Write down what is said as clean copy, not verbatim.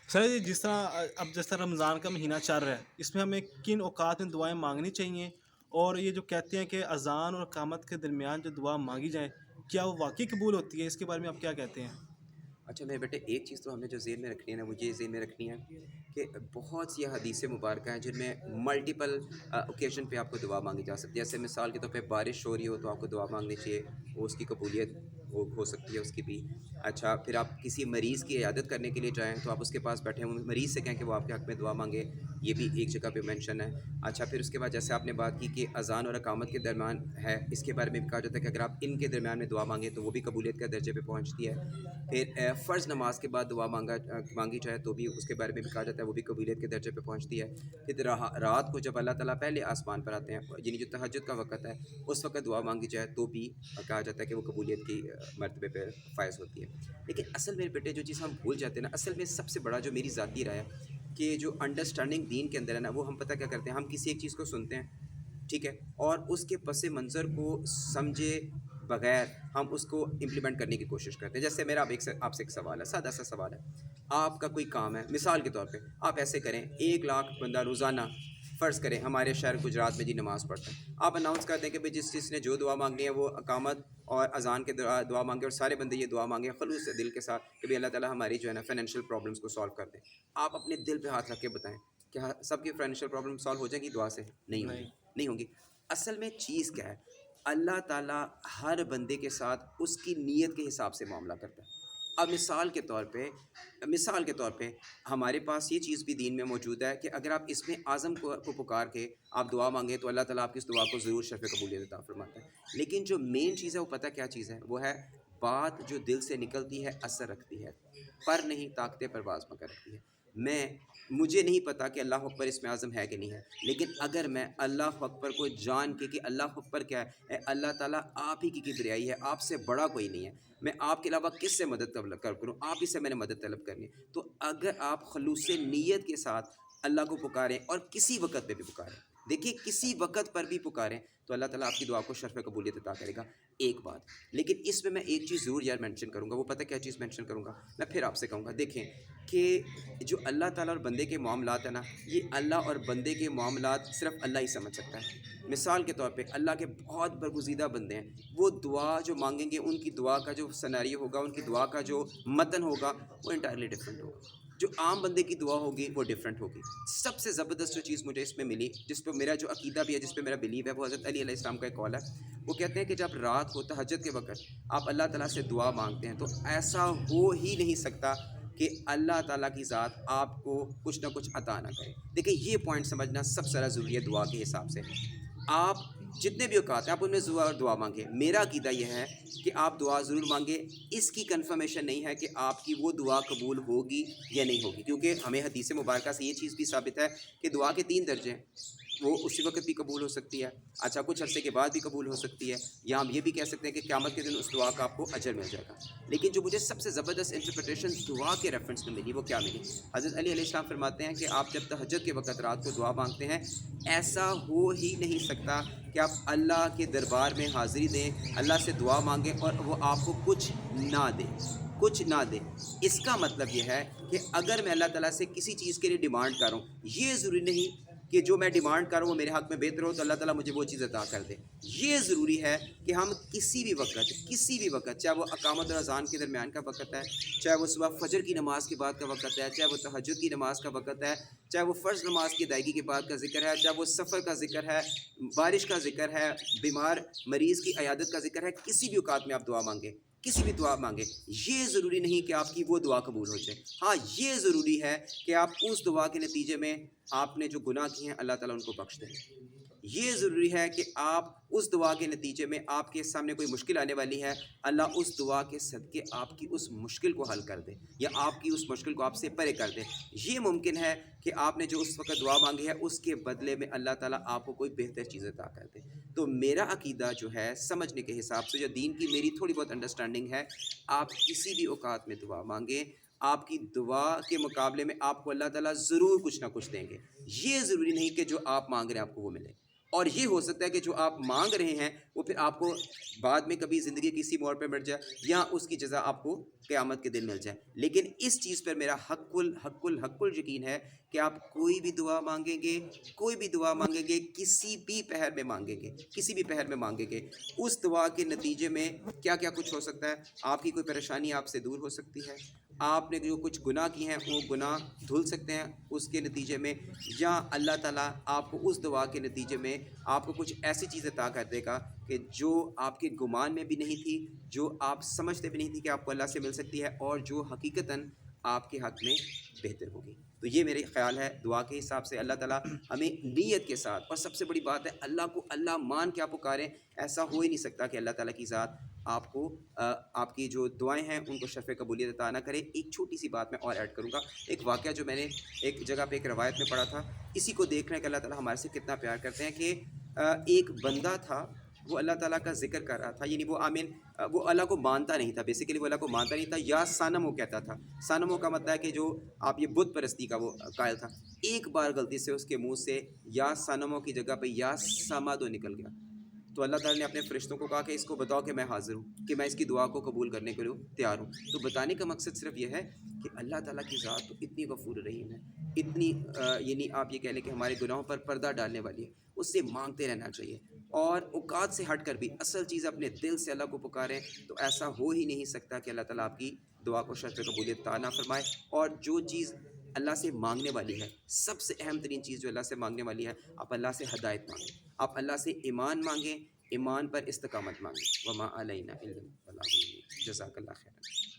سر جی اب جس طرح رمضان کا مہینہ چل رہا ہے، اس میں ہمیں کن اوقات میں دعائیں مانگنی چاہیے؟ اور یہ جو کہتے ہیں کہ اذان اور اقامت کے درمیان جو دعا مانگی جائے، کیا وہ واقعی قبول ہوتی ہے؟ اس کے بارے میں آپ کیا کہتے ہیں؟ اچھا میرے بیٹے، ایک چیز تو ہمیں جو ذہن میں رکھنی ہے نا، وہ یہ ذہن میں رکھنی ہے کہ بہت سی حدیث مبارکہ ہیں جن میں ملٹیپل اوکیشن پہ آپ کو دعا مانگی جا سکتی ہے. جیسے مثال کے طور پہ بارش ہو رہی ہو تو آپ کو دعا مانگنی چاہیے، وہ اس کی قبولیت ہو سکتی ہے اس کی بھی. اچھا، پھر آپ کسی مریض کی عیادت کرنے کے لیے جائیں تو آپ اس کے پاس بیٹھے ہوئے مریض سے کہیں کہ وہ آپ کے حق میں دعا مانگے، یہ بھی ایک جگہ پہ مینشن ہے. اچھا، پھر اس کے بعد جیسے آپ نے بات کی کہ اذان اور اقامت کے درمیان ہے، اس کے بارے میں بھی کہا جاتا ہے کہ اگر آپ ان کے درمیان میں دعا مانگیں تو وہ بھی قبولیت کے درجے پہ پہنچتی ہے. پھر فرض نماز کے بعد دعا مانگی جائے تو بھی اس کے بارے میں بھی کہا جاتا ہے وہ بھی قبولیت کے درجے پہ پہنچتی ہے. پھر رات کو جب اللہ تعالیٰ پہلے آسمان پر آتے ہیں، یعنی جو تہجد کا وقت ہے، اس وقت دعا مانگی جائے تو بھی کہا جاتا ہے کہ وہ قبولیت کی مرتبے پہ فائز ہوتی ہے. لیکن اصل میں بیٹے جو چیز ہم بھول جاتے ہیں نا، اصل میں سب سے بڑا جو میری ذاتی رائے ہے کہ جو انڈرسٹینڈنگ دین کے اندر ہے نا، وہ ہم پتہ کیا کرتے ہیں، ہم کسی ایک چیز کو سنتے ہیں، ٹھیک ہے، اور اس کے پس منظر کو سمجھے بغیر ہم اس کو امپلیمنٹ کرنے کی کوشش کرتے ہیں. جیسے میرا آپ سے ایک سوال ہے، سادہ سا سوال ہے. آپ کا کوئی کام ہے، مثال کے طور پہ آپ ایسے کریں، 1 لاکھ بندہ روزانہ فرض کریں ہمارے شہر گجرات میں جی نماز پڑھتا ہے. آپ اناؤنس کر دیں کہ جس جس نے جو دعا مانگنی ہے وہ اقامت اور اذان کے دعا مانگے، اور سارے بندے یہ دعا مانگے خلوص سے دل کے ساتھ کہ بھئی اللہ تعالیٰ ہماری جو ہے نا فائنینشیل پرابلمس کو سالو کر دیں. آپ اپنے دل پہ ہاتھ رکھ کے بتائیں کہ سب کی فائنینشیل پرابلم سالو ہو جائیں گی دعا سے؟ نہیں ہوں گی، نہیں. نہیں ہوں گی. اصل میں چیز کیا ہے، اللہ تعالیٰ ہر بندے کے ساتھ اس کی نیت کے حساب سے معاملہ کرتا ہے. اب مثال کے طور پہ ہمارے پاس یہ چیز بھی دین میں موجود ہے کہ اگر آپ اس میں اعظم کو پکار کے آپ دعا مانگیں تو اللہ تعالیٰ آپ کی اس دعا کو ضرور شرف قبولیت عطا فرماتا ہے. لیکن جو مین چیز ہے وہ پتہ کیا چیز ہے، وہ ہے بات جو دل سے نکلتی ہے اثر رکھتی ہے، پر نہیں طاقتیں پرواز مگر رکھتی ہے. مجھے نہیں پتا کہ اللہ اکبر اس میں اعظم ہے کہ نہیں ہے، لیکن اگر میں اللہ اکبر کو جان کے اللہ اکبر کیا ہے، اللہ تعالیٰ آپ ہی کی کبریائی ہے، آپ سے بڑا کوئی نہیں ہے، میں آپ کے علاوہ کس سے مدد کروں، آپ ہی سے میں نے مدد طلب کرنی ہے. تو اگر آپ خلوص نیت کے ساتھ اللہ کو پکاریں اور کسی وقت پہ بھی پکاریں، دیکھیے کسی وقت پر بھی پکاریں تو اللہ تعالیٰ آپ کی دعا کو شرف قبولیت عطا کرے گا. ایک بات لیکن اس میں ایک چیز ضرور یار مینشن کروں گا، وہ پتہ کیا چیز مینشن کروں گا، میں پھر آپ سے کہوں گا. دیکھیں کہ جو اللہ تعالیٰ اور بندے کے معاملات ہیں نا، یہ اللہ اور بندے کے معاملات صرف اللہ ہی سمجھ سکتا ہے. مثال کے طور پہ اللہ کے بہت برگزیدہ بندے ہیں، وہ دعا جو مانگیں گے ان کی دعا کا جو سناریو ہوگا، ان کی دعا کا جو متن ہوگا وہ انٹائرلی ڈفرینٹ ہوگا. جو عام بندے کی دعا ہوگی وہ ڈفرینٹ ہوگی. سب سے زبردست جو چیز مجھے اس میں ملی، جس پہ میرا جو عقیدہ بھی ہے، جس پہ میرا بلیو ہے، وہ حضرت علی علیہ السلام کا ایک قول ہے. وہ کہتے ہیں کہ جب رات کو تہجد کے وقت آپ اللہ تعالیٰ سے دعا مانگتے ہیں تو ایسا ہو ہی نہیں سکتا کہ اللہ تعالیٰ کی ذات آپ کو کچھ نہ کچھ عطا نہ کرے. دیکھیں یہ پوائنٹ سمجھنا سب سے زیادہ ضروری ہے دعا کے حساب سے. آپ جتنے بھی اوقات ہیں آپ ان میں دعا مانگیں. میرا عقیدہ یہ ہے کہ آپ دعا ضرور مانگیں، اس کی کنفرمیشن نہیں ہے کہ آپ کی وہ دعا قبول ہوگی یا نہیں ہوگی، کیونکہ ہمیں حدیث مبارکہ سے یہ چیز بھی ثابت ہے کہ دعا کے 3 درجے ہیں، وہ اسی وقت بھی قبول ہو سکتی ہے، اچھا کچھ عرصے کے بعد بھی قبول ہو سکتی ہے، یا ہم یہ بھی کہہ سکتے ہیں کہ قیامت کے دن اس دعا کا آپ کو اجر مل جائے گا. لیکن جو مجھے سب سے زبردست انٹرپریٹیشن دعا کے ریفرنس میں ملی وہ کیا ملی، حضرت علی علیہ السلام فرماتے ہیں کہ آپ جب تہجد کے وقت رات کو دعا مانگتے ہیں، ایسا ہو ہی نہیں سکتا کہ آپ اللہ کے دربار میں حاضری دیں، اللہ سے دعا مانگیں اور وہ آپ کو کچھ نہ دے، کچھ نہ دے. اس کا مطلب یہ ہے کہ اگر میں اللہ تعالیٰ سے کسی چیز کے لیے ڈیمانڈ کروں، یہ ضروری نہیں کہ جو میں ڈیمانڈ کر رہا ہوں وہ میرے حق میں بہتر ہو تو اللہ تعالیٰ مجھے وہ چیز عطا کر دے. یہ ضروری ہے کہ ہم کسی بھی وقت چاہے وہ اقامت اور اذان کے درمیان کا وقت ہے، چاہے وہ صبح فجر کی نماز کے بعد کا وقت ہے، چاہے وہ تہجد کی نماز کا وقت ہے، چاہے وہ فرض نماز کی ادائیگی کے بعد کا ذکر ہے، چاہے وہ سفر کا ذکر ہے، بارش کا ذکر ہے، بیمار مریض کی عیادت کا ذکر ہے، کسی بھی اوقات میں آپ دعا مانگیں، کسی بھی دعا مانگیں، یہ ضروری نہیں کہ آپ کی وہ دعا قبول ہو جائے. ہاں یہ ضروری ہے کہ آپ اس دعا کے نتیجے میں آپ نے جو گناہ کیے ہیں اللہ تعالیٰ ان کو بخش دے. یہ ضروری ہے کہ آپ اس دعا کے نتیجے میں آپ کے سامنے کوئی مشکل آنے والی ہے، اللہ اس دعا کے صدقے آپ کی اس مشکل کو حل کر دے یا آپ کی اس مشکل کو آپ سے پرے کر دے. یہ ممکن ہے کہ آپ نے جو اس وقت دعا مانگی ہے اس کے بدلے میں اللہ تعالیٰ آپ کو کوئی بہتر چیز عطا کر دے. تو میرا عقیدہ جو ہے سمجھنے کے حساب سے، جو دین کی میری تھوڑی بہت انڈرسٹینڈنگ ہے، آپ کسی بھی اوقات میں دعا مانگیں، آپ کی دعا کے مقابلے میں آپ کو اللہ تعالیٰ ضرور کچھ نہ کچھ دیں گے. یہ ضروری نہیں کہ جو آپ مانگ رہے ہیں آپ کو وہ ملے. اور یہ ہو سکتا ہے کہ جو آپ مانگ رہے ہیں وہ پھر آپ کو بعد میں کبھی زندگی کسی موڑ پہ مل جائے یا اس کی جزا آپ کو قیامت کے دن مل جائے. لیکن اس چیز پر میرا حق یقین ہے کہ آپ کوئی بھی دعا مانگیں گے، کوئی بھی دعا مانگیں گے، کسی بھی پہر میں مانگیں گے، کسی بھی پہر میں مانگیں گے، اس دعا کے نتیجے میں کیا کیا کچھ ہو سکتا ہے. آپ کی کوئی پریشانی آپ سے دور ہو سکتی ہے، آپ نے جو کچھ گناہ کیے ہیں وہ گناہ دھل سکتے ہیں اس کے نتیجے میں، یا اللہ تعالیٰ آپ کو اس دعا کے نتیجے میں آپ کو کچھ ایسی چیز عطا کر دے گا کہ جو آپ کے گمان میں بھی نہیں تھی، جو آپ سمجھتے بھی نہیں تھی کہ آپ کو اللہ سے مل سکتی ہے، اور جو حقیقتاً آپ کے حق میں بہتر ہوگی. تو یہ میرے خیال ہے دعا کے حساب سے. اللہ تعالیٰ ہمیں نیت کے ساتھ، اور سب سے بڑی بات ہے اللہ کو اللہ مان کے آپ پکاریں. ایسا ہو ہی نہیں سکتا کہ اللہ تعالیٰ کی ذات آپ کو آپ کی جو دعائیں ہیں ان کو شرف قبولیت عطا نہ کرے. ایک چھوٹی سی بات میں اور ایڈ کروں گا، ایک واقعہ جو میں نے ایک جگہ پہ ایک روایت میں پڑھا تھا. اسی کو دیکھنا ہے کہ اللہ تعالیٰ ہمارے سے کتنا پیار کرتے ہیں. کہ ایک بندہ تھا، وہ اللہ تعالیٰ کا ذکر کر رہا تھا، یعنی وہ اللہ کو مانتا نہیں تھا. بیسیکلی وہ اللہ کو مانتا نہیں تھا، یا سانمو کہتا تھا. سانمو کا مطلب ہے کہ جو آپ یہ بت پرستی کا وہ قائل تھا. ایک بار غلطی سے اس کے منہ سے یا سانمو کی جگہ پہ یا سامادو نکل گیا. تو اللہ تعالیٰ نے اپنے فرشتوں کو کہا کہ اس کو بتاؤ کہ میں حاضر ہوں، کہ میں اس کی دعا کو قبول کرنے کے لیے تیار ہوں. تو بتانے کا مقصد صرف یہ ہے کہ اللہ تعالیٰ کی ذات تو اتنی غفور رحیم ہے، اتنی یعنی آپ یہ کہہ لیں کہ ہمارے گناہوں پر پردہ ڈالنے والی ہے. اس سے مانگتے رہنا چاہیے، اور اوقات سے ہٹ کر بھی اصل چیز اپنے دل سے اللہ کو پکاریں. تو ایسا ہو ہی نہیں سکتا کہ اللہ تعالیٰ آپ کی دعا کو شرف قبولیت عطا نہ فرمائے. اور جو چیز اللہ سے مانگنے والی ہے، سب سے اہم ترین چیز جو اللہ سے مانگنے والی ہے، آپ اللہ سے ہدایت مانگیں، آپ اللہ سے ایمان مانگیں، ایمان پر استقامت مانگیں. وما علینا الا البلاغ المبین. جزاک اللہ خیر.